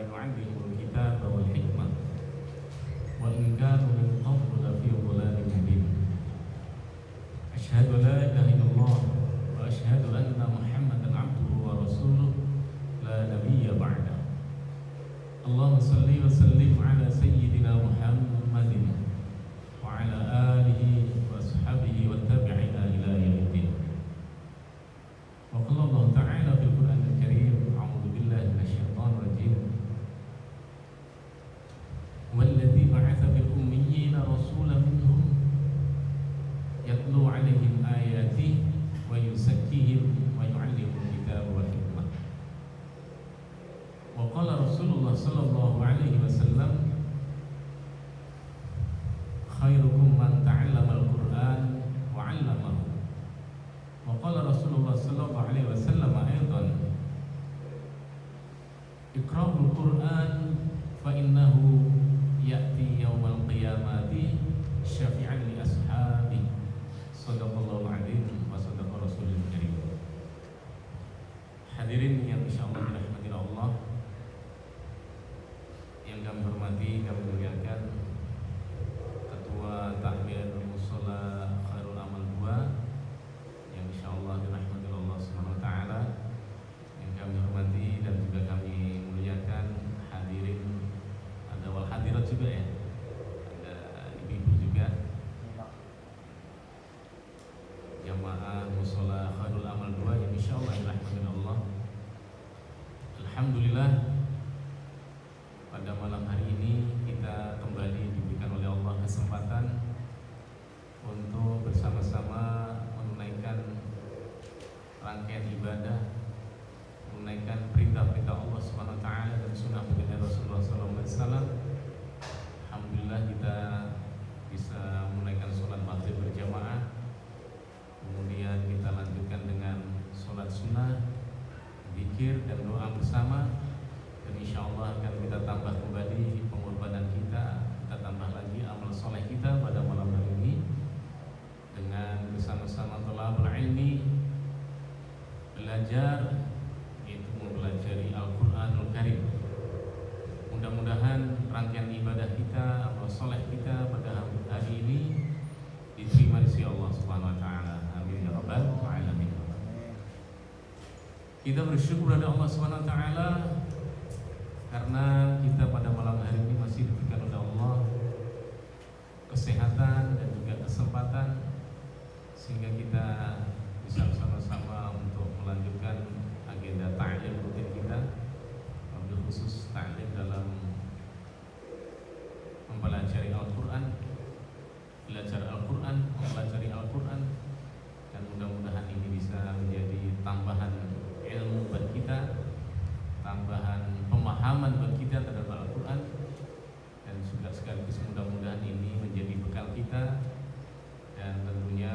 ويعلمهم الكتاب والحكمة وإن كانوا من قبل لفي ضلال مبين. أشهد أن لا إله إلا الله وأشهد أن محمدا عبده ورسوله لا نبي بعده. اللهم صل وسلم على سيدنا محمد وعلى آله وصحبه والتابعين إلى يوم الدين. وقال الله تعالى في القرآن الكريم: أعوذ بالله من الشيطان الرجيم. والذي بعث في الأميين رسولا منهم يتلو عليهم آياته ويزكيهم ويعلمهم الكتاب والحكمة. وقال رسول الله صلى الله عليه وسلم: خيركم من تعلم القرآن وعلمه. وقال رسول الله صلى الله عليه وسلم أيضا: اقرأوا القرآن فإنه يأتي يوم القيامة شفيعا لأصحابه. صدق الله العظيم wa sadaqa rasulul karim. Hadirin yang insyaallah dirahmati Allah, yang kami hormati, kami muliakan Ketua Tahmir Mushola Khairul Amal 2 yang insyaallah dirahmati Allah Subhanahu wa taala, yang kami hormati dan juga kami muliakan hadirin, ada wal hadirat juga ya, ada ibu-ibu juga, jamaah Mushola Khairul Amal 2 yang insyaallah dirahmati Allah. Alhamdulillah, pada malam hari ini kita kembali diberikan oleh Allah kesempatan untuk bersama-sama menunaikan rangkaian ibadah, menunaikan perintah-perintah Allah Subhanahu wa taala dan sunnah baginda Rasulullah sallallahu alaihi wasallam. Alhamdulillah kita bisa menunaikan salat maghrib berjamaah. Kemudian kita lanjutkan dengan salat sunnah, zikir dan doa bersama. Dan insya Allah akan kita tambah kembali pengorbanan kita tambah lagi amal soleh kita pada malam hari ini dengan bersama-sama thalabul ilmi, belajar, yaitu mempelajari Al-Quranul Karim. Mudah-mudahan rangkaian ibadah kita, amal soleh kita pada hari ini diterima di sisi Allah Subhanahu wa taala. Amin ya rabbal alamin. Kita bersyukur kepada Allah Subhanahu wa taala karena kita pada malam hari ini masih diberikan oleh Allah kesehatan dan juga kesempatan sehingga kita bisa bersama-sama untuk melanjutkan agenda ta'lim rutin kita, wabil khusus ta'lim dalam mempelajari Al-Quran, belajar Al-Quran, mempelajari Al-Quran, dan mudah-mudahan ini bisa menjadi tambahan ilmu buat kita, tambahan pemahaman buat kita terhadap Al-Quran, dan juga sekaligus mudah-mudahan ini menjadi bekal kita dan tentunya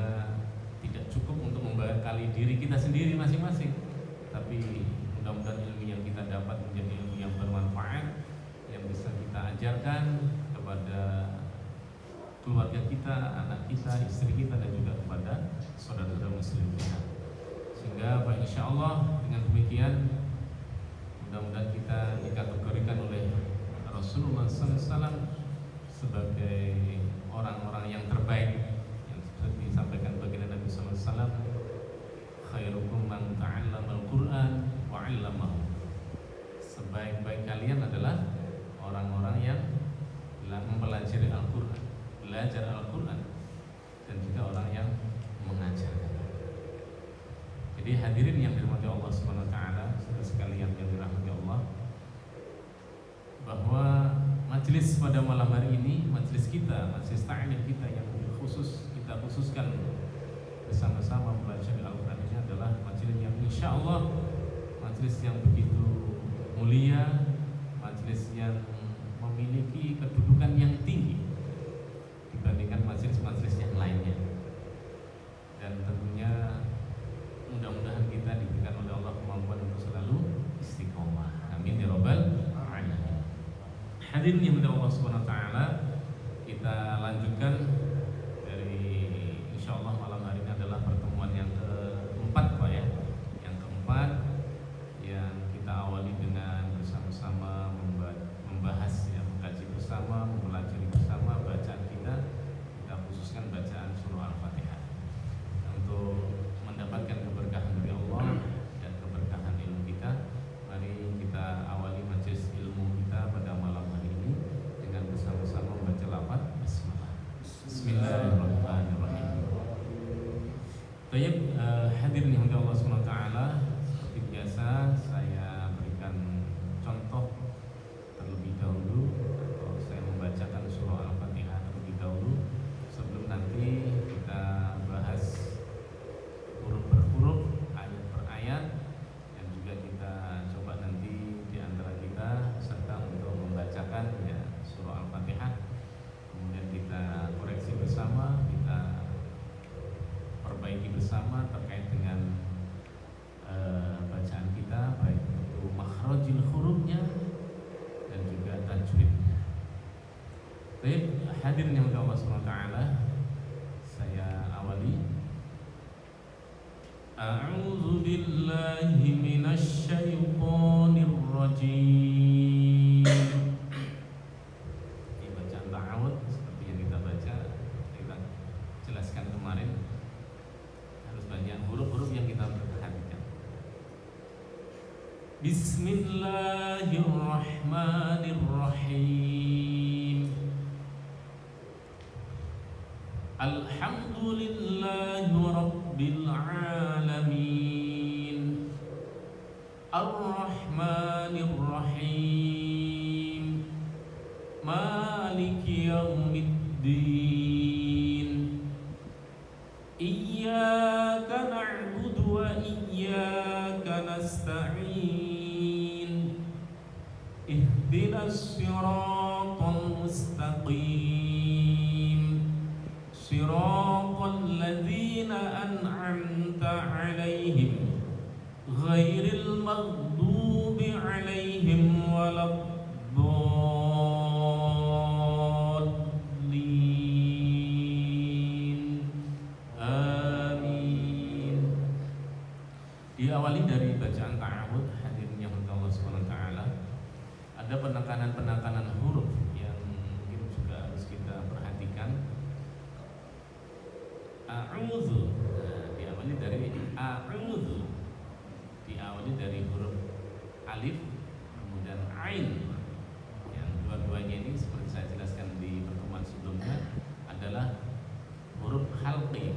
tidak cukup untuk membekali diri kita sendiri masing-masing, tapi mudah-mudahan ilmu yang kita dapat menjadi ilmu yang bermanfaat yang bisa kita ajarkan kepada keluarga kita, anak kita, istri kita, dan juga kepada saudara-saudara muslim kita. Sehingga insyaallah dengan demikian mudah-mudahan kita dikategorikan oleh Rasulullah SAW sebagai orang-orang yang terbaik, yang seperti disampaikan baginda Nabi SAW, khairukum man ta'allama al-Quran wa 'allamahu. Sebaik-baik kalian adalah orang-orang yang mempelajari Al-Quran, belajar Al-Quran, dan juga orang yang mengajarkan. Jadi hadirin yang dirahmati Allah Subhanahu wa taala, saudara sekalian yang dirahmati Allah, bahwa majelis pada malam hari ini, majelis kita, majelis ta'lim kita yang khusus kita khususkan bersama-sama belajar Al-Quran ini adalah majelis yang insyaallah majelis yang begitu mulia, majelis yang memiliki kedudukan yang tinggi dibandingkan majelis-majelis yang lainnya. Dan tentunya mudah-mudahan kita diberikan oleh Allah kemampuan untuk selalu istiqomah. Amin ya rabbal alamin. Hadirin yang dimuliakan Allah Subhanahu wa taala, kita lanjutkan dari insyaallah malam hari ini adalah pertemuan yang keempat Pak ya. Yang keempat yang kita awali dengan bersama-sama membahas Baik, hadirnya Allah SWT, saya awali. A'udzu billahi minasy syaithanir rajim. Ini bacaan ta'awud seperti yang kita baca, kita jelaskan kemarin. Harus banyak huruf-huruf yang kita perhatikan. Bismillahirrahmanirrahim. Alhamdulillahi rabbil alamin. Ar-Rahmanir Rahim. Maliki yaumiddin. Iyyaka na'budu wa iyyaka nasta'in. Ihdinas siratal mustaqim. Siratal ladzina an'amta 'alaihim ghairil maghdubi 'alaihim waladdallin. Amin. Diawali dari bacaan ta'awud, hadirnya Allah Subhanahu wa taala. Ada penekanan-penekanan huruf yang mungkin juga harus kita perhatikan. A'udzu, diawali dari a'udzu, diawali dari huruf alif, kemudian ain. Yang dua-duanya ini seperti saya jelaskan di pertemuan sebelumnya adalah huruf halqi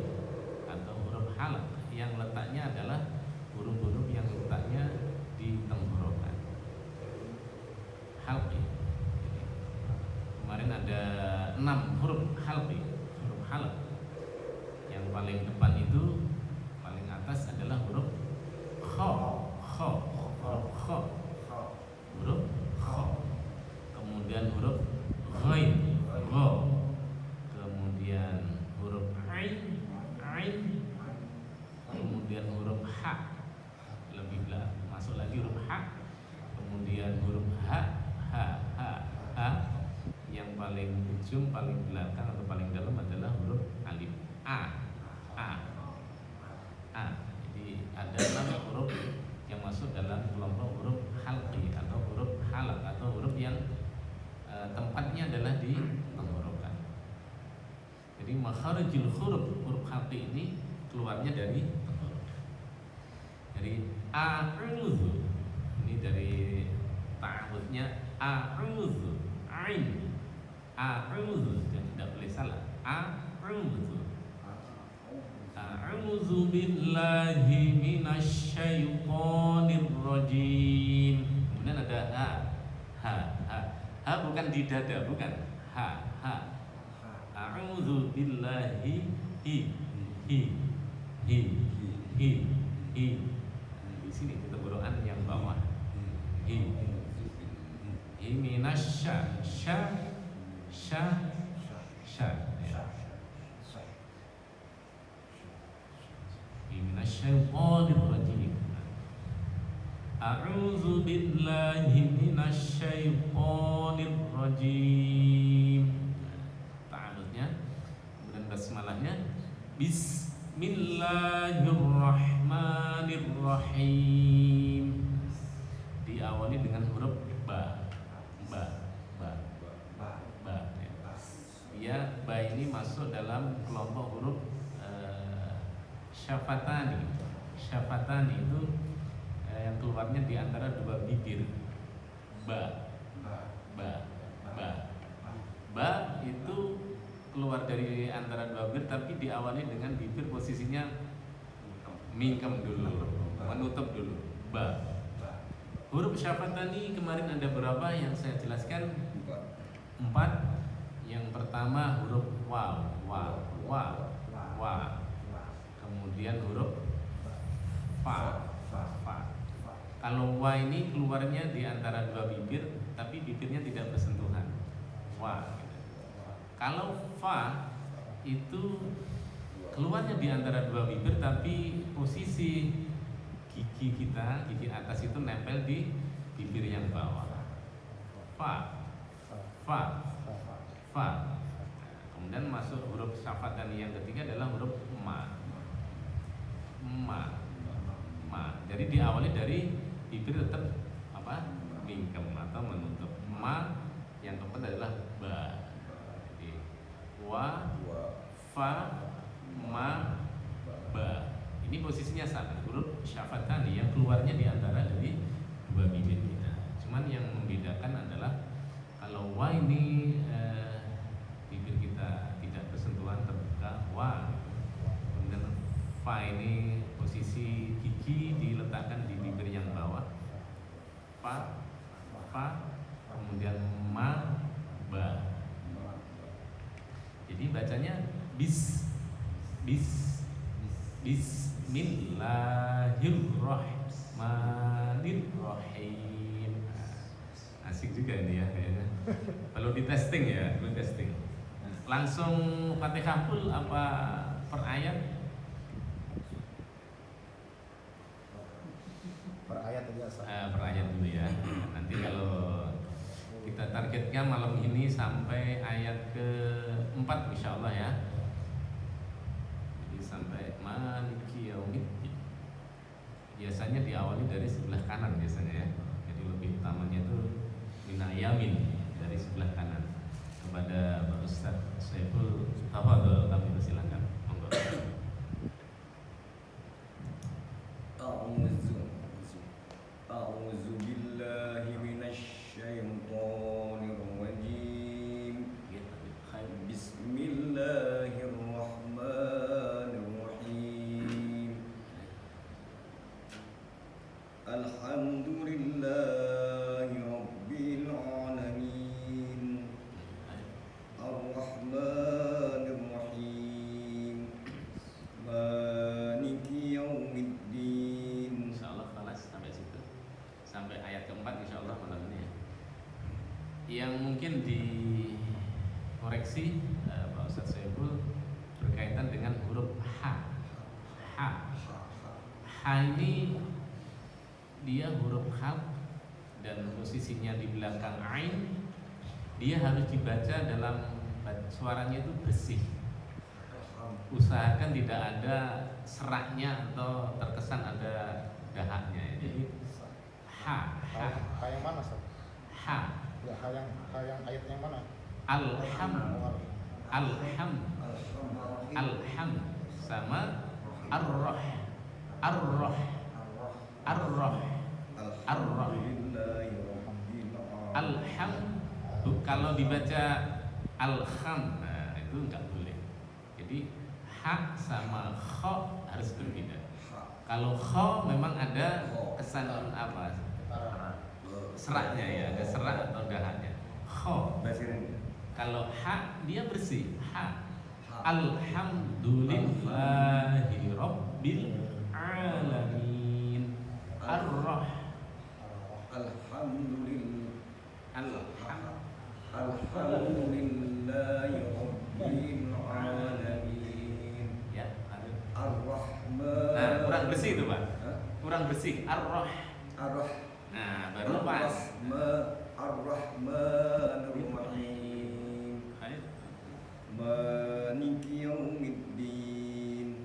atau huruf halq, yang letaknya adalah huruf-huruf yang letaknya di tenggorokan. Halqi. Kemarin ada 6 huruf halqi, huruf halq. Yang paling depan itu, paling atas adalah huruf kha, huruf kha, huruf kha. Kemudian huruf ghain, gha. Kemudian huruf ain, kemudian huruf ha, lebih belakang masuk lagi huruf ha. Kemudian huruf ha. Yang paling ujung, paling belakang atau paling dalam adalah huruf alif. A. Jadi ada 6 huruf yang masuk dalam kelompok huruf halqi atau huruf halaq atau huruf yang tempatnya adalah di tenggorokan. Jadi makharijul huruf halqi ini keluarnya dari tenggorokan. Jadi a'udzu, ini dari ta'awudnya a'udzu, ain, a'udzu, dan tidak boleh salah. A'udzu. A'udzu billahi minasy syaithanir rajim. Kemudian ada ha bukan di dada, bukan. Ha. A'udzu billahi hi. Di sini kita tenggorokan yang bawah. Hi minasy sya. Minasyaitonir rajim. A'udzu billahi minasyaitonir rajim. Ta'aludnya, kemudian basmalahnya Bismillahirrahmanirrahim. Diawali dengan huruf ba. Ya, ba ini masuk dalam kelompok huruf syafatani. Syafatani itu yang keluarnya di antara dua bibir. Ba itu keluar dari antara dua bibir, tapi diawali dengan bibir posisinya mingkem dulu, menutup dulu. Ba. Huruf syafatani kemarin ada berapa yang saya jelaskan? 4. Yang pertama huruf wa. Kemudian huruf fa. Kalau wa ini keluarnya di antara dua bibir, tapi bibirnya tidak bersentuhan. Wa. Kalau fa itu keluarnya di antara dua bibir, tapi posisi gigi atas itu nempel di bibir yang bawah. Fa. fa. Kemudian masuk huruf syafatan yang ketiga adalah huruf ma. Jadi diawali dari bibir tetap apa? Mingkem atau menutup. Ma yang keempat adalah ba. Jadi wa, fa, ma, ba. Ini posisinya sama, huruf syafatani yang keluarnya di antara dari dua bibir kita. Cuman yang membedakan adalah kalau wa ini bibir kita tidak bersentuhan terbuka, wa. Kemudian fa ini posisi gigi diletakkan di bibir yang bawah, fa, kemudian ma, ba. Jadi bacanya Bismillahirrahmanirrahim. Asik juga ini ya kayaknya. Kalau di testing ya, langsung Fatihah full apa per ayat? Per ayat aja asal. Per ayat dulu ya. Nanti kalau kita targetnya malam ini sampai ayat ke-4 insyaallah ya. Jadi sampai maliki yaumiddin. Biasanya diawali dari sebelah kanan biasanya ya. Jadi lebih utamanya itu minayamin dari sebelah kanan. Kepada Pak Ustaz Saiful Tafadhol, kami persilakan. Monggo. A'udzu billahi minasy syaithanir rajim. Bismillahirrahmanirrahim. Alhamdulillahi rabbil alamin. Ar-Rahmanir Rahim. Maliki yaumiddin. Insyaallah kelas sampai situ. Sampai ayat keempat insyaallah malam ini ya. Yang mungkin dikoreksi Pak Ustadz Saiful berkaitan dengan huruf H. H ini dia huruf halq dan posisinya di belakang ain. Dia harus dibaca dalam suaranya itu bersih. Usahakan tidak ada seraknya atau terkesan ada dahaknya ya. Jadi H yang mana, Ustaz? H. Ya, yang ayat yang mana? Alham sama arroh. Alham kalau dibaca alham, nah itu enggak boleh. Jadi ha sama kho harus berbeda. Kalau kho memang ada kesan apa? Seraknya ya, ada serak atau dahaknya. Kho. Kalau ha dia bersih. Ha. Alhamdulillahi rabbil alamin. Ar-Rah. Alhamdulillahi rabbil alamin. Ya, Ar-Rahman. nah, kurang bersih itu, Pak. Kurang bersih. Ar-Rah. Nah, baru pas. Ar-Rahmanir-Rahim. Maliki yaumiddin.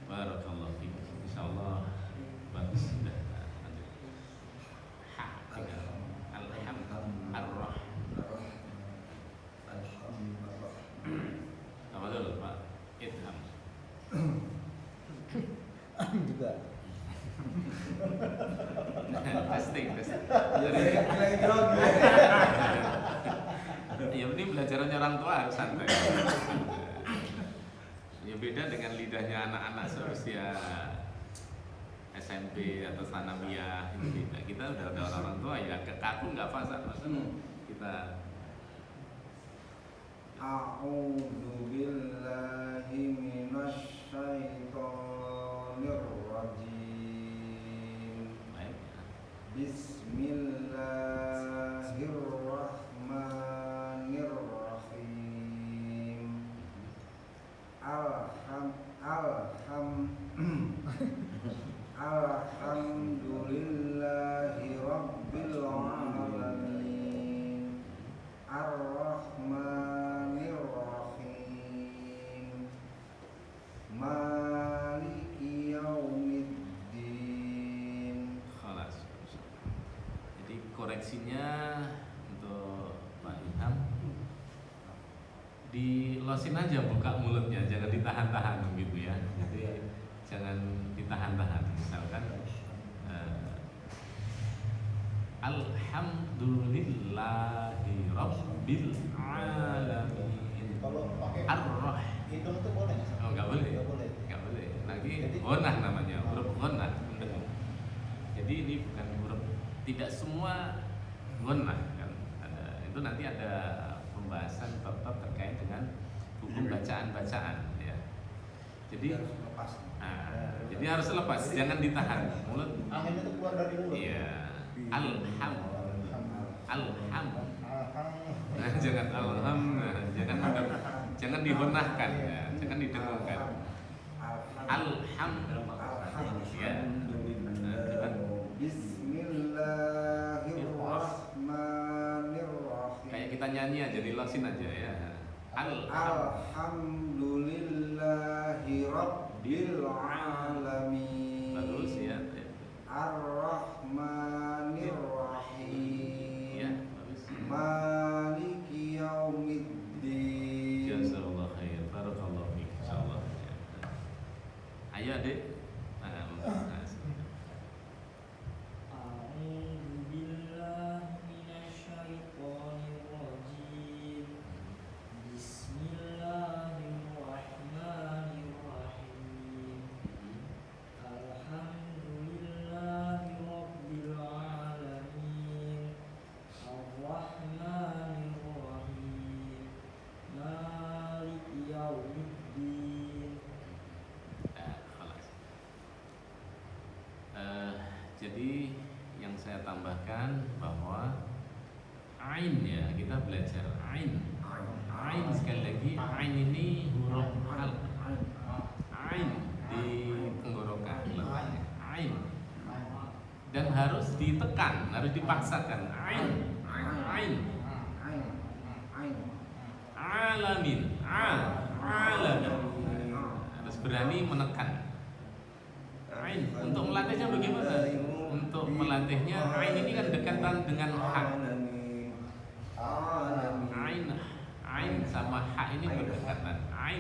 Barakallahu fiik. Insyaallah bagus sudah. Ha. Ar-Rah. Apa dulu, Pak? Idham. Juga. Testing. Ya ini belajarannya orang tua harus santai. Ya beda dengan lidahnya anak-anak seusia SMP atau sanawiyah itu beda. Kita udah orang tua ya kaku nggak fasih kita. A'udzu billahi minasy syaithanir rajim. Baik. Bismillahirrahmanirrahim. Alhamdulillahi rabbil alamin. Ar-Rahman koreksinya untuk Pak Ilham, dilosin aja buka mulutnya, jangan ditahan-tahan gitu ya. Jadi jangan ditahan-tahan. Misalkan Alhamdulillahi Rabbil Alamin. Kalau pakai Ar-Rah. hidung tuh boleh nggak? Oh nggak boleh. Nggak boleh. Nggak boleh. Lagi Jadi- gonah namanya, huruf gonah. Jadi ini bukan huruf, tidak semua gonah kan. Itu nanti ada pembahasan bab-bab terkait dengan hukum bacaan-bacaan ya. Jadi harus lepas. jadi harus lepas, jangan ditahan mulut. Angin itu keluar dari mulut. Iya. Alham. Jangan alham, jangan dibenahkan ya, jangan didengungkan. Alham. Ya. Bismillahirrahmanirrahim. Kayak kita nyanyi aja, dilosin aja ya. Alhamdulillahi Rabbil Alamin. Bagus ya. Ar-Rahmanir-Rahim. Ya, bagus. Maliki Yaumiddin. Jazakallah khair. Barakallahu fiik. Insyaallah. Ayo Adik. أعوذ بالله من الشيطان الرجيم بسم الله الرحمن الرحيم الحمد لله رب العالمين الرحمن الرحيم مالك يوم الدين. Khalas. Jadi yang saya tambahkan bahwa ain ya, kita belajar ain. Ain sekali lagi, ain ini huruf al. Ain di tenggorokan letaknya. Ain. Dan harus ditekan, harus dipaksakan. Ain. Ain. Alamin. Alamin. Harus berani menekan. Ain. Untuk melatihnya bagaimana? Untuk melatihnya ain ini kan dekatan dengan ha. Ain, ain sama ha ini berdekatan. Ain,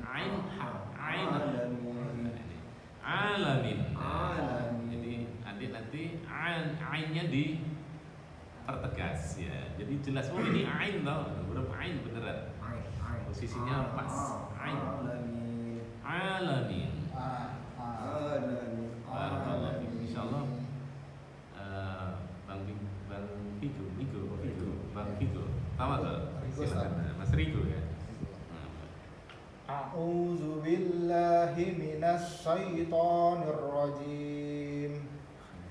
ain, ha, ain. Alamin. Jadi adik nanti ainnya dipertegas ya. Jadi jelas oh ini ain tau, huruf ain beneran. Posisinya pas. Ain. Alamin. Barakallahu fiik. Insyaallah Bang Figo. Tafadhal. Silakan Mas Rigo ya. A'udzu billahi minasy syaithanir rajim.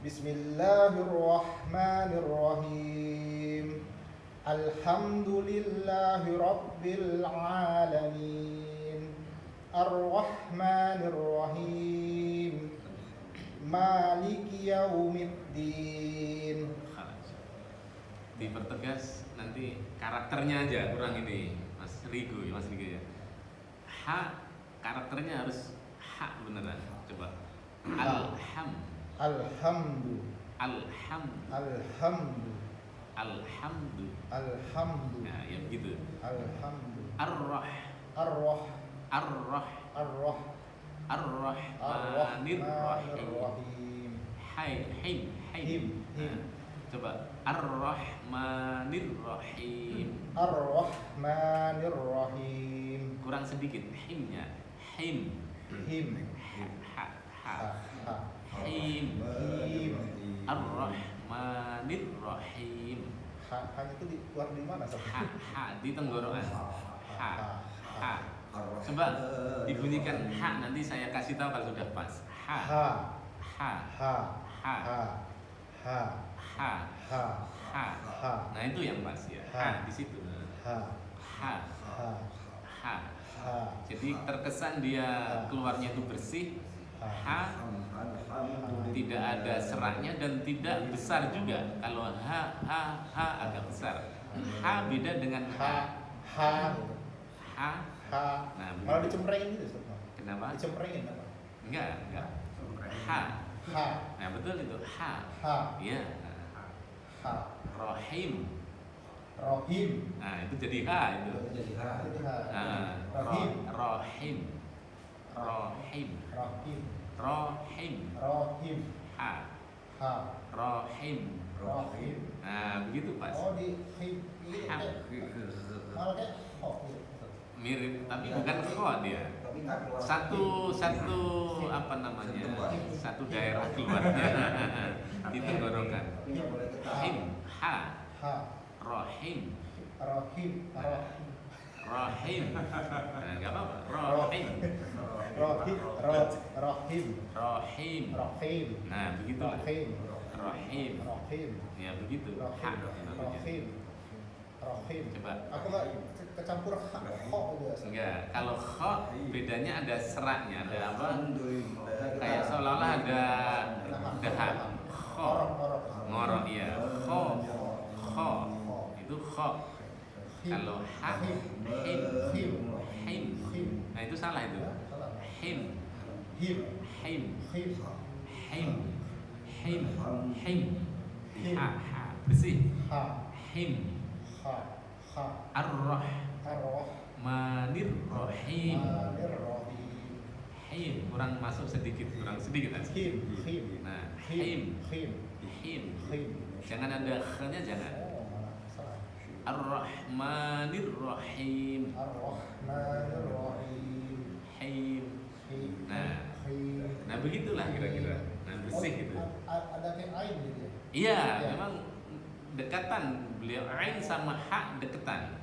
Bismillahirrahmanirrahim. Alhamdulillahi rabbil alamin. Ar-Rahmanir-Rahim. Maliki Yaumiddin. Dipertegas nanti karakternya aja kurang ini Mas Rigo ya. Ha karakternya harus ha beneran. Coba. Alhamdu. Alhamdu. Nah, ya begitu. Alhamdu. Ar-Rahmanir-Rahim. Him. Coba Ar-Rahmanir-Rahim. Ar-Rahmanir-Rahim. Kurang sedikit himnya. Him. Ha. Him. Ar-Rahmanir-Rahim. Ha itu keluar di mana? Ha di tenggorokan. Ha. Coba dibunyikan ha, nanti saya kasih tahu kalau sudah pas. Ha. Nah itu yang pas ya. Ha di situ. Ha. Jadi terkesan dia keluarnya itu bersih. Ha tidak ada seraknya dan tidak besar juga. Kalau ha agak besar. Ha beda dengan ha. Nah, Malah dicemprengin gitu, Ustaz. kenapa? Dicemprengin apa? Enggak. Ha. Ha. Nah betul itu ha. Ha. Iya. Ha. Rahim. Rohim. Nah, itu jadi H itu. Jadi ha. Jadi ha. Nah, Rahim. Rahim. Rahim. Rohim. Rahim. Rohim. Ha. Ha. Rahim. Rohim. Nah, begitu Pak. Oh di him ini Ha. malah kayak oh gitu. Mirip, tapi bukan kho dia. Tapi nggak keluar. Satu apa namanya? Satu daerah keluarnya di tenggorokan. Tapi nggak boleh ketawa. Rahim. Ha. Ha. Rahim. Rohim. Rohim. Rahim. Nah, enggak apa-apa. Rahim. Rohim. Rohim. Rahim. Rohim. Nah, begitulah. Rohim. Rahim. Rohim. Ya, begitu. Ha. Rohim. namanya. Rohim. Rohim. Coba. Aku nggak kecampur ha ho gitu. Enggak, kalau kho bedanya ada seraknya, ada apa? Alhamdulillah. Kayak seolah-olah ada ha. Kho. Ngorok. Ngorok ya. Kho. Kho. Itu kho. Kalau ha, him, Him. him. Him. Nah, itu salah itu. Salah. Him, Him. him, Him. him, him, him. Him. Ha, bersih. Ha. Him. Ha. Ha. Ar-Rah. Arroh. Manir Rahim. Manir Rohim. Him, kurang masuk sedikit aja. Him. Him. Nah, Him. him, Him. him. Him. Jangan ada kh-nya, jangan. Oh, malah salah. Ar-Rahmanir Rahim. Ar-Rahmanir Rahim. Him. Him. Nah. Him. Nah, begitulah kira-kira. Nah, bersih gitu. Ada kayak ain gitu ya. Iya, Ya. memang dekatan beliau ain sama ha dekatan.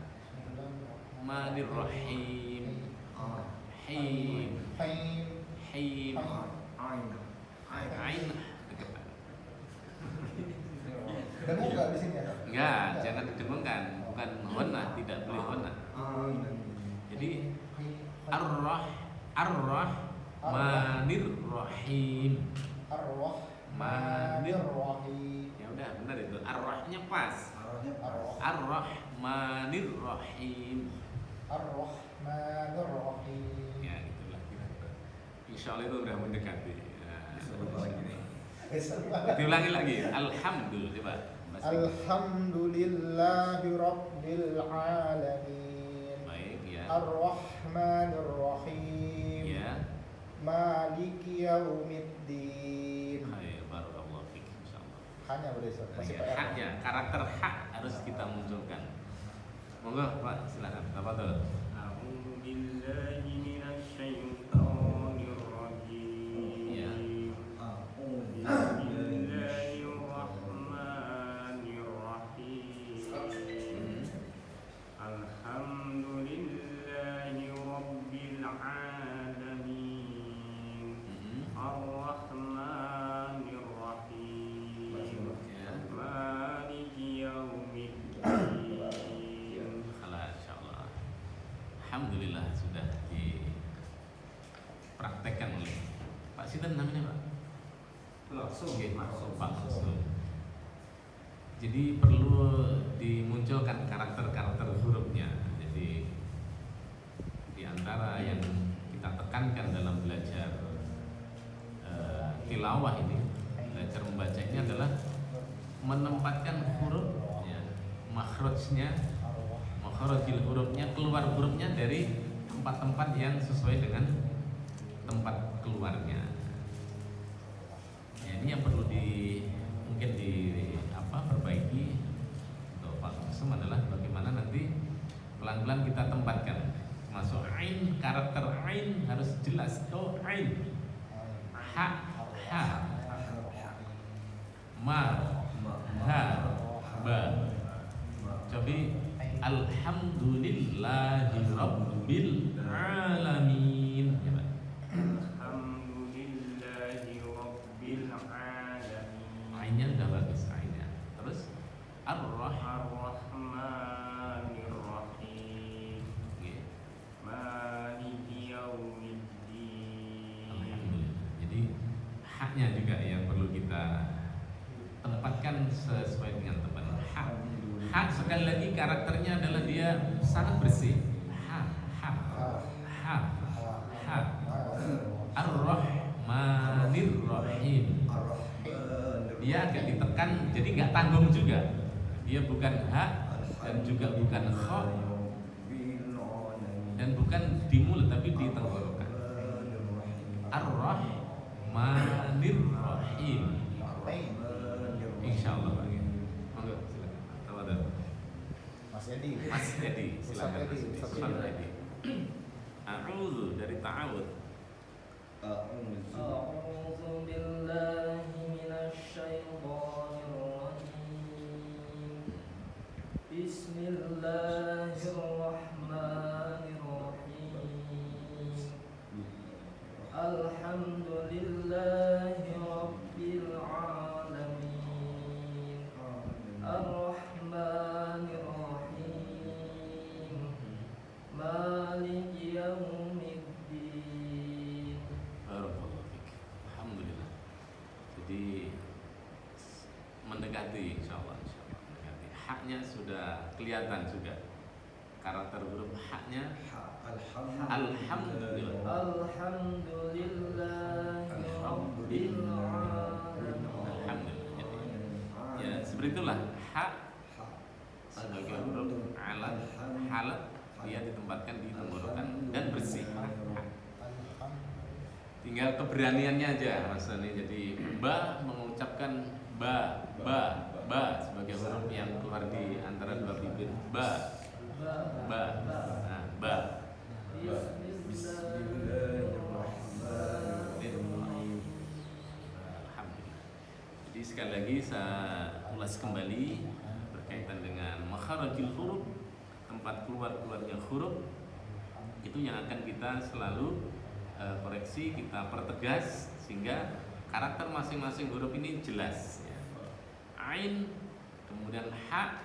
Manir Rahim. Him. Him. Him. Ain. Ain dekatan. Dengung nggak di sini ya? Enggak, jangan didengungkan. Bukan hona, tidak boleh hona. Ain. Jadi Ar-Rahmanir Rahim. Ar-Rahmanir Rahim. Ya udah, benar itu. Ar-Rahnya pas. Arahnya Ar-Rahmanir Rahim. Ar-Rahmanir Rahim. Ya, itulah kira-kira. Insya Allah itu udah mendekati. Nah, diulangi lagi. Alhamdulillah, coba. Mas. Alhamdulillahi Rabbil Alamin. Baik, ya. Ar-Rahmanir Rahim. Ya. Maliki Yaumiddin. Hai, barakallahu fiik, insyaallah. Hanya boleh Ustaz. Masih Ya, PR. haknya, karakter hak harus kita munculkan. Monggo, Pak, silakan. Apa tuh? أعوذ بالله من الشيطان الرجيم Ya. بسم الله الرحمن الرحيم الحمد لله رب العالمين الرحمن الرحيم Ya. مالك يوم الدين Khalas, insyaallah. Alhamdulillah sudah dipraktekkan oleh Pak Sinten namanya, Pak? langsung Oke, masuk. Pak Maksud. Jadi perlu dimunculkan karakter-karakter hurufnya. Jadi di antara yang kita tekankan dalam belajar tilawah ini, belajar membaca ini adalah menempatkan huruf, ya, makhrajnya, makhrajil hurufnya, keluar hurufnya dari tempat-tempat yang sesuai dengan tempat keluarnya. Ya, ini yang perlu mungkin perbaiki untuk Pak Kusum adalah bagaimana nanti pelan-pelan kita tempatkan masuk ain, karakter ain harus jelas. Oh, ain, ha, ma, ha, ba. Coba alhamdulillahi rabbil alamin. Ya, Pak. Alhamdulillahi Rabbil Alamin Ainnya udah bagus, ainnya. Terus Ar-Rahmanir Rahim Oke. Maliki Yaumiddin Alhamdulillah. Jadi haknya juga yang perlu kita tempatkan sesuai dengan tempat. Hak sekali lagi karakternya adalah dia sangat bersih. Ha. Ar-Rahmanir Rahim. Ar-Rahmanir dia agak ditekan, jadi nggak tanggung juga. Dia bukan ha dan juga bukan kha dan bukan di mulut tapi di tenggorokan. Ar-Rahmanir Rahim. Insyaallah Pak. Monggo silakan. Tafadhol. Mas Edi. Mas Edi, silakan. Ustaz Edi, Ustaz Ustaz Edi. Edi. A'udzu dari ta'awud. أعوذ بالله من الشيطان الرجيم بسم الله الرحمن الرحيم الحمد لله رب العالمين الرحمن الرحيم مالك يوم الدين. Barakallahu fiik. Alhamdulillah. Jadi mendekati insyaallah mendekati. Haknya sudah kelihatan juga. Karakter huruf haknya alhamdulillah. Alhamdulillah Rabbil Alamin. Alhamdulillah. Ya, seperti itulah hak sebagai huruf alat halat dia ditempatkan di tenggorokan dan bersih. Tinggal keberaniannya aja Mas Sani. Jadi ba mengucapkan ba sebagai huruf yang keluar di antara dua bibir. Ba. Nah, ba. Alhamdulillah. Jadi sekali lagi saya ulas kembali berkaitan dengan makharajul huruf, tempat keluarnya huruf itu yang akan kita selalu koreksi, kita pertegas sehingga karakter masing-masing huruf ini jelas ya. Ain, kemudian ha.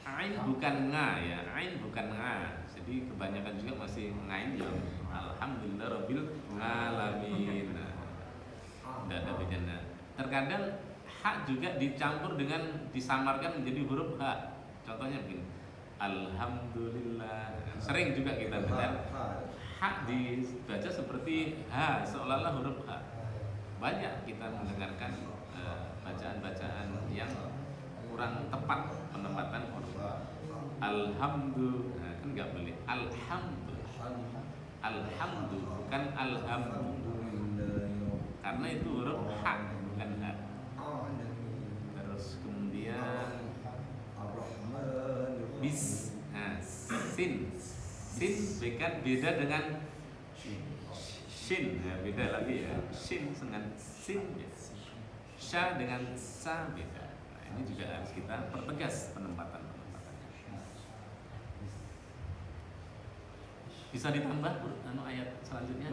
Ain bukan nga ya, ain bukan nga. Jadi kebanyakan juga masih ngain ya. Alhamdulillah Rabbil Alamin. Tidak ada bedanya. Terkadang ha juga dicampur dengan disamarkan menjadi huruf ha. Contohnya begini. Alhamdulillah. Sering juga kita dengar ha dibaca seperti ha, seolah-olah huruf ha. Banyak kita mendengarkan bacaan-bacaan yang kurang tepat penempatan huruf. Alhamdulillah kan nggak boleh. Alhamdulillah bukan alhamdulillah. Karena itu huruf ha bukan ha. Terus kemudian bis, nah, sin beda dengan shin ya, beda lagi ya. Shin dengan sin ya. Sha dengan sa beda. Nah, ini juga harus kita pertegas penempatannya. Bisa ditambah ayat selanjutnya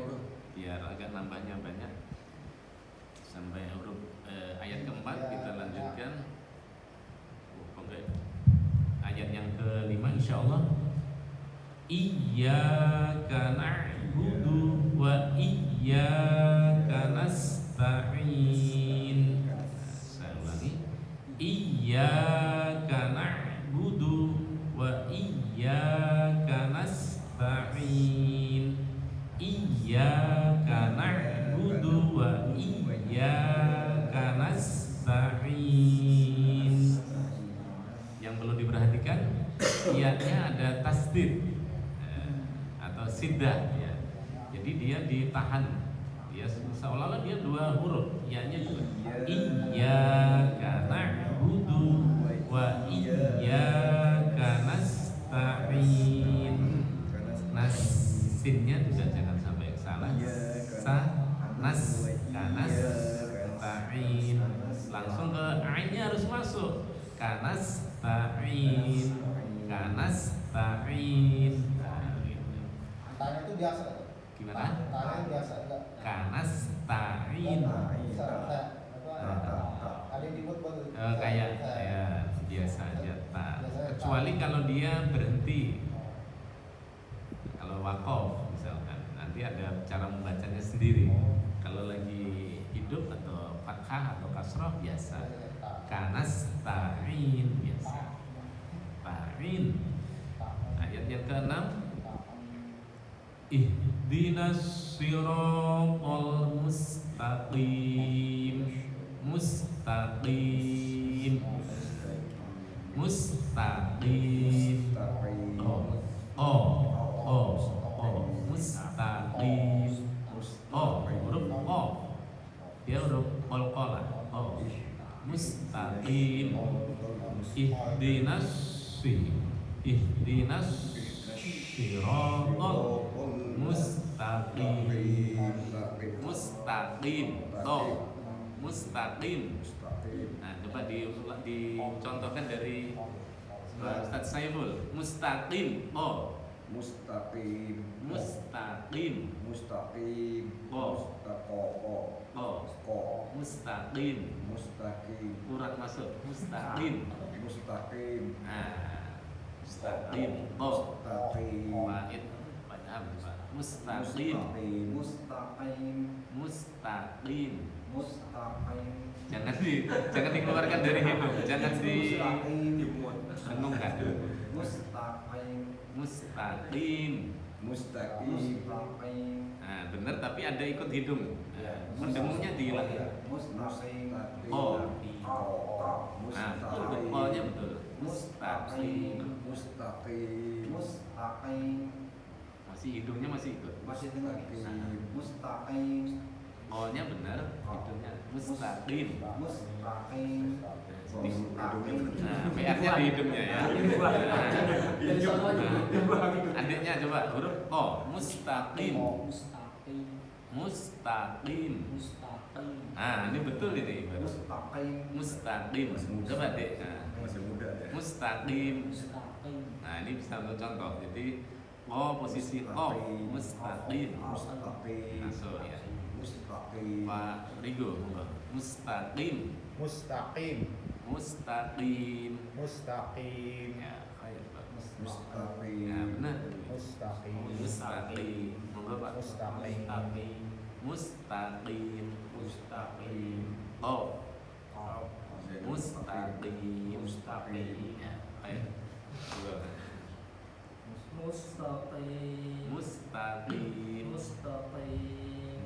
biar agak nambahnya banyak sampai huruf ayat keempat kita lanjutkan. Ayat yang kelima insyaallah. Iyyaka na'budu wa iyyaka nasta'in. Saya ulangi. Iyyaka na'budu wa iyyaka nasta'in. Iyyaka na'budu wa iyyaka nasta'in. Yang perlu diperhatikan ianya ada tasdid atau sidah ya. Jadi dia ditahan. Dia seolah-olah dia dua huruf. Ianya juga. Iyyaka na'budu wa iyyaka nasta'in. Sinnya juga jangan sampai salah. Kanas ta'in. Langsung ke ainnya harus masuk. Kanas ta'in. Tanya itu biasa. Gimana? Tanya biasa enggak? Kanas ta'in. Ada yang dibuat baru. Kayak biasa aja tak. Kecuali kalau dia berhenti. Kalau waqaf misalkan, nanti ada cara membacanya sendiri. Kalau lagi hidup atau fathah atau kasrah biasa. Kanas ta'in biasa. Ta'in. Ayat yang ke-6. Ihdinas siratal mustaqim. Mustaqim. Mustaqim. Huruf O. Dia huruf qalqalah. Mustaqim. Ihdinas siratal mustaqim. Mustaqim. Mustaqim. Nah, coba dicontohkan dari Ustaz Saiful. Mustaqim. Mustaqim. Mustaqim. Mustaqim. Mustaqim. Mustaqim. Kurang masuk. Mustaqim. Mustaqim. Nah, mustaqim. Mustaqim. Wahid. Paham, Pak. Mustaqim. Mustaqim. Mustaqim. Mustaqim. Jangan dikeluarkan dari hidung. Jangan renungkan. Mustaqim. Mustaqim. Mustaqim. Nah, benar tapi ada ikut hidung. Nah, mendengungnya dihilangkan. Mustaqim. Nah, betul, O-nya betul. Mustaqim. Mustaqim. Mustaqim. Masih hidungnya masih ikut. Masih dengar? Mustaqim. O-nya benar, hidungnya mustaqim. Mustaqim. Nah, PR-nya di hidungnya ya. Adiknya coba huruf O. Mustaqim. Mustaqim. Nah, ini betul ini. Mustaqim. Coba dek. Nah, Masih muda ya. mustaqim. Nah, ini bisa untuk contoh. Jadi O posisi O. Mustaqim. Mustaqim. Masuk ya. Mustaqim. Pak Rigo. Mustaqim. Mustaqim. Mustaqim. Mustaqim. Ya, baik, Pak. Mustaqim. Ya, benar. Mustaqim. Mustaqim. Monggo Pak. Mustaqim. Mustaqim. Mustaqim. Oh. Mustaqim. Mustaqim. Ya, baik. Monggo. Mustaqim. Mustaqim. Mustaqim.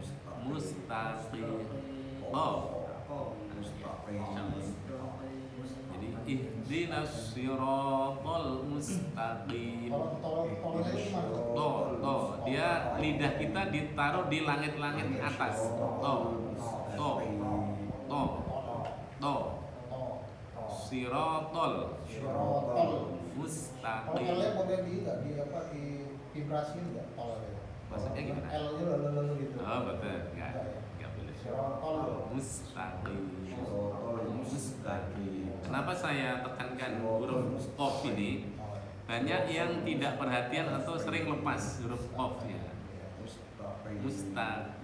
Mustaqim. Oh. Jadi ihdinas siratal mustaqim. Dia lidah kita ditaruh di langit-langit atas. Siratal mustaqim. Tolnya boleh di vibrasi enggak tolnya? Maksudnya gimana? L-nya lalu gitu. Oh, betul. Enggak boleh. Mustaqim. Mustaqim. Kenapa saya tekankan huruf qaf ini? Banyak yang tidak perhatian atau sering lepas huruf qafnya.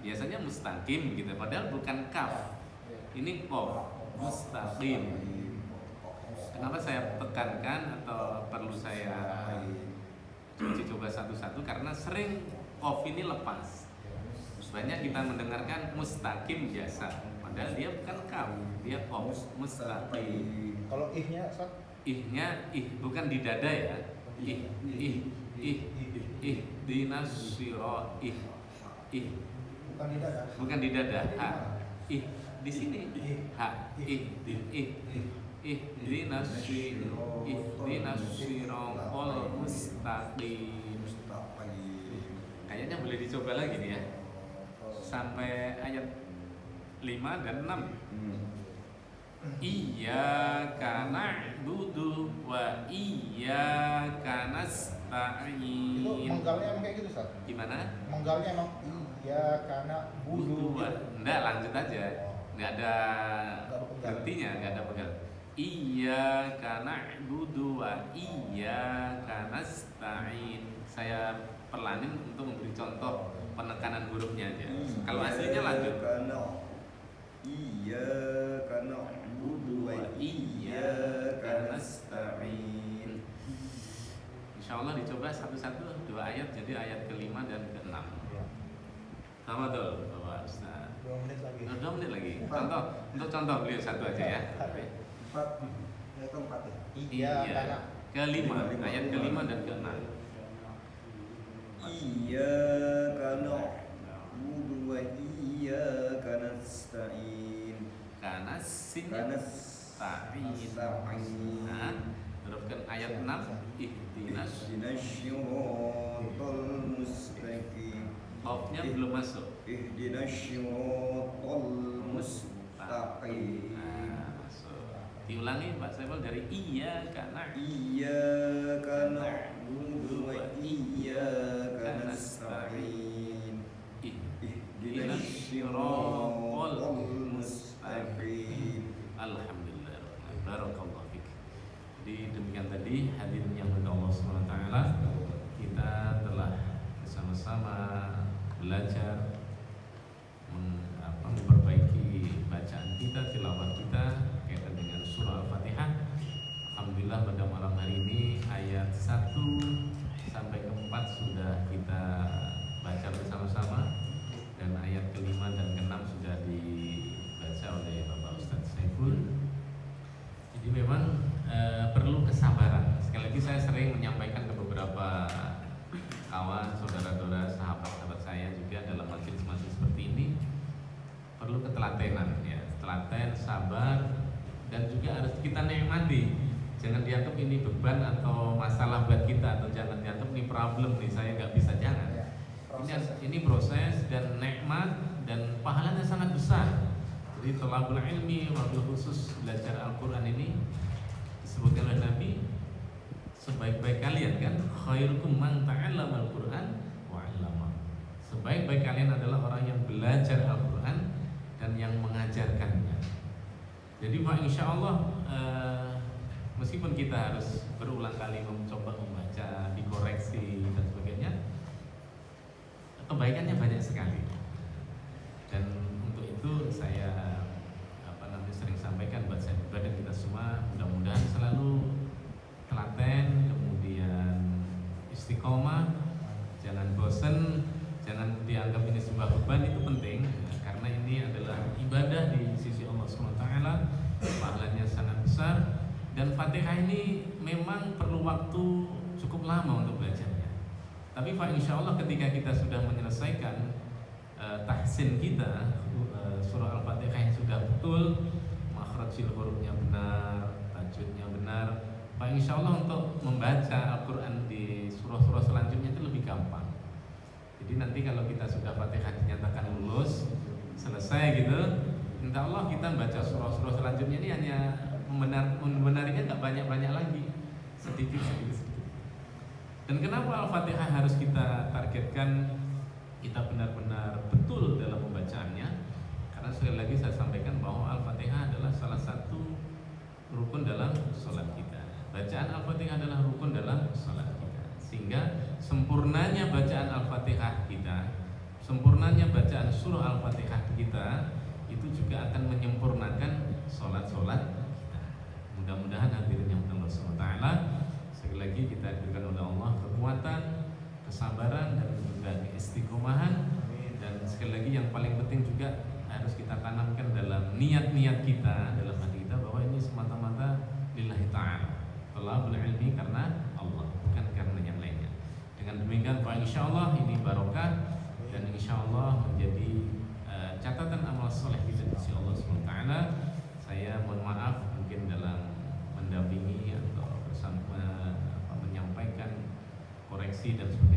Biasanya mustaqim gitu, padahal bukan kaf. Ini qaf. Mustaqim. Kenapa saya tekankan atau perlu saya uji coba satu-satu? Karena sering qaf ini lepas. Banyak kita mendengarkan mustaqim biasa, padahal dia bukan kaf, dia qaf. Mustaqim. Kalau ihnya Ustaz? Ihnya bukan di dada ya. Ihdinas siratal Bukan di dada. bukan di dada. Ha. Di sini. Ha. Ihdinas siratal mustaqim. Kayaknya boleh dicoba lagi nih ya. Sampai ayat 5 dan 6. Iyyaka na'budu wa iyyaka nasta'in. Itu menggalnya emang kayak gitu Ustaz? Gimana? Menggalnya emang iya karena budu. Enggak, lanjut aja. Enggak ada berhentinya, enggak ada pegal. Iyyaka na'budu wa iyyaka nasta'in. Saya perlanin untuk memberi contoh penekanan hurufnya aja. Kalau aslinya lanjut. Iyyaka na'budu wa iyyaka nasta'in. Insyaallah dicoba satu-satu 2 ayat jadi ayat ke-5 dan ke-6. Sama tuh Bapak Ustaz. 2 menit lagi. 2 menit lagi. Contoh, untuk contoh beliau satu aja ya. 4. Ya, itu 4 ya. Iya karena ke-5, ayat ke-5 dan ke-6. Iyyaka na'budu wa iyyaka nasta'in. Karena sin Karena ta'in. nasta'in. Nah, Teruskan ayat 6 ihdinas. Ihdinasyiratal mustaqim. Qafnya belum masuk. Ihdinasyiratal mustaqim. Masuk. Diulangi Pak Saiful dari iyyaka na'budu Iyyaka na'budu wa iyyaka nasta'in. Ihdinas siratal mustaqim. Alhamdulillah. Barakallahu fiik. Jadi demikian tadi hadirin yang berkah Allah Subhanahu wa taala, kita telah bersama-sama belajar memperbaiki bacaan kita, tilawah kita kaitan dengan surah Al-Fatihah. Alhamdulillah pada malam hari ini ayat 1 sampai ke 4 sudah kita baca bersama-sama, dan ayat ke-5 dan ke-6 sudah dibaca oleh Bapak Ustadz Saiful. Jadi memang perlu kesabaran. Sekali lagi saya sering menyampaikan ke beberapa kawan, saudara-saudara, sahabat-sahabat saya juga dalam majelis-majelis seperti ini, perlu ketelatenan ya, telaten, sabar, dan juga harus kita nikmati. Jangan dianggap ini beban atau masalah buat kita, atau jangan dianggap ini problem nih, saya nggak bisa, jangan. Ini proses dan nikmat dan pahalanya sangat besar. Jadi thalabul ilmi, wabil khusus belajar Al-Quran ini disebutkan oleh Nabi, sebaik-baik kalian kan, khairukum man ta'allama al-Quran wa 'allama. Sebaik-baik kalian adalah orang yang belajar Al-Quran dan yang mengajarkannya. Jadi Pak, insya Allah meskipun kita harus berulang kali mencoba membaca, dikoreksi dan sebagainya, kebaikannya banyak sekali. Dan untuk itu saya sering sampaikan buat saya dan kita semua, mudah-mudahan selalu telaten, kemudian istiqomah, jangan bosan, jangan dianggap ini sebuah beban. Itu penting karena ini adalah ibadah di sisi Allah SWT, pahalanya sangat besar. Dan Fatihah ini memang perlu waktu cukup lama untuk belajarnya. Tapi Pak, insya Allah ketika kita sudah menyelesaikan tahsin kita, surah Al-Fatihah yang sudah betul, makhrajil hurufnya benar, tajwidnya benar, Pak, insya Allah untuk membaca Al-Quran di surah-surah selanjutnya itu lebih gampang. Jadi nanti kalau kita sudah Fatihah dinyatakan lulus, selesai gitu, insya Allah kita baca surah-surah selanjutnya ini hanya membenarinya nggak banyak-banyak lagi, sedikit. Dan kenapa Al-Fatihah harus kita targetkan kita benar-benar betul dalam pembacaannya? Karena sekali lagi saya sampaikan bahwa Al-Fatihah adalah salah satu rukun dalam sholat kita. Bacaan Al-Fatihah adalah rukun dalam sholat kita. Sehingga sempurnanya bacaan Al-Fatihah kita, sempurnanya bacaan surah Al-Fatihah kita, itu juga akan menyempurnakan sholat-sholat kita. Mudah-mudahan hadirin yang Allah SWT, sekali lagi kita diberikan oleh Allah kekuatan, kesabaran, dan juga keistiqomahan. Dan sekali lagi yang paling penting juga harus kita tanamkan dalam niat-niat kita, dalam hati kita, bahwa ini semata-mata lillahi ta'ala, thalabul ilmi karena Allah, bukan karena yang lainnya. Dengan demikian Pak, insya Allah ini barokah dan insya Allah menjadi catatan amal soleh kita di sisi Allah SWT. Saya mohon maaf mungkin dalam mendampingi atau bersama menyampaikan koreksi dan sebagainya